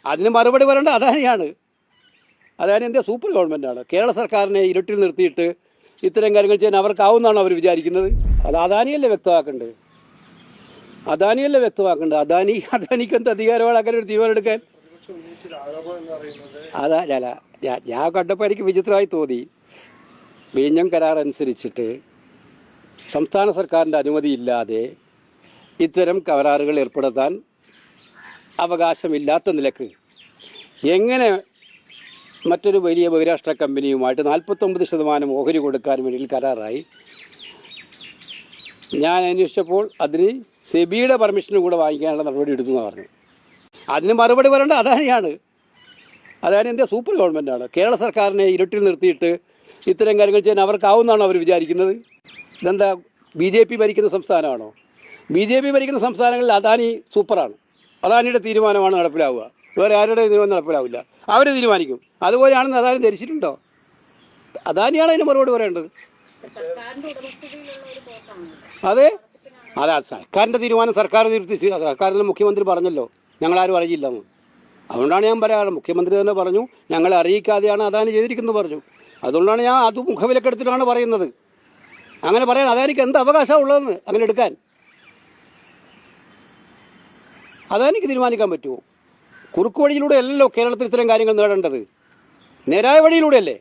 അതിന് മറുപടി പറയേണ്ട അദാനിയാണ്. അദാനി എന്താ സൂപ്പർ ഗവൺമെൻറ്റാണ്. കേരള സർക്കാരിനെ ഇരുട്ടിൽ നിർത്തിയിട്ട് ഇത്തരം കാര്യങ്ങൾ ചെയ്യാൻ അവർക്കാവുന്നതാണോ അവർ വിചാരിക്കുന്നത്? അത് അദാനിയല്ലേ വ്യക്തമാക്കേണ്ടത്. അദാനിക്ക് എന്ത് അധികാരമാണ് അങ്ങനെ ഒരു തീരുമാനം എടുക്കാൻ? ഞാൻ കണ്ടപ്പോൾ എനിക്ക് വിചിത്രമായി തോന്നി. വിഴിഞ്ഞം കരാർ അനുസരിച്ചിട്ട് സംസ്ഥാന സർക്കാരിൻ്റെ അനുമതിയില്ലാതെ ഇത്തരം കരാറുകൾ ഏർപ്പെടുത്താൻ അവകാശമില്ലാത്ത നിലക്ക് എങ്ങനെ മറ്റൊരു വലിയ ബഹിരാഷ്ട്ര കമ്പനിയുമായിട്ട് 49% ഓഹരി കൊടുക്കാൻ വേണ്ടി കരാറായി? ഞാൻ അന്വേഷിച്ചപ്പോൾ അതിന് സെബിയുടെ പെർമിഷനും കൂടെ വാങ്ങിക്കാനുള്ള നടപടി എടുത്തു എന്ന് പറഞ്ഞു. അതിന് മറുപടി പറയേണ്ട അദാനിയാണ്. അദാനി എന്താ സൂപ്പർ ഗവൺമെൻറ്റാണ്. കേരള സർക്കാരിനെ ഇരുട്ടിൽ നിർത്തിയിട്ട് ഇത്തരം കാര്യങ്ങൾ ചെയ്യാൻ അവർക്കാവുന്നതാണോ അവർ വിചാരിക്കുന്നത്? ഇതെന്താ BJP ഭരിക്കുന്ന സംസ്ഥാനമാണോ? BJP ഭരിക്കുന്ന സംസ്ഥാനങ്ങളിൽ അദാനി സൂപ്പറാണ്. അദാനിയുടെ തീരുമാനമാണ് നടപ്പിലാവുക. വേറെ ആരുടെ തീരുമാനം നടപ്പിലാവില്ല. അവർ തീരുമാനിക്കും. അതുപോലെയാണെന്ന് അദാനി ധരിച്ചിട്ടുണ്ടോ? അദാനിയാണ് അതിന് മറുപടി പറയേണ്ടത്. അതെ സർക്കാരിൻ്റെ തീരുമാനം സർക്കാരിൽ മുഖ്യമന്ത്രി പറഞ്ഞല്ലോ, ഞങ്ങളാരും അറിയില്ലെന്ന്. അതുകൊണ്ടാണ് ഞാൻ പറയാറ്, മുഖ്യമന്ത്രി തന്നെ പറഞ്ഞു ഞങ്ങളെ അറിയിക്കാതെയാണ് അദാനി ചെയ്തിരിക്കുന്നത് പറഞ്ഞു. അതുകൊണ്ടാണ് ഞാൻ അത് മുഖവിലക്കെടുത്തിട്ടാണ് പറയുന്നത്. അങ്ങനെ പറയാൻ അദാനിക്ക് എന്ത് അവകാശമാണ് ഉള്ളതെന്ന് അങ്ങനെ എടുക്കാൻ? അദാനിക്ക് തീരുമാനിക്കാൻ പറ്റുമോ? കുറുക്ക് വഴിയിലൂടെ അല്ലല്ലോ കേരളത്തിൽ ഇത്തരം കാര്യങ്ങൾ നേടേണ്ടത്. നേരായ വഴിയിലൂടെയല്ലേ.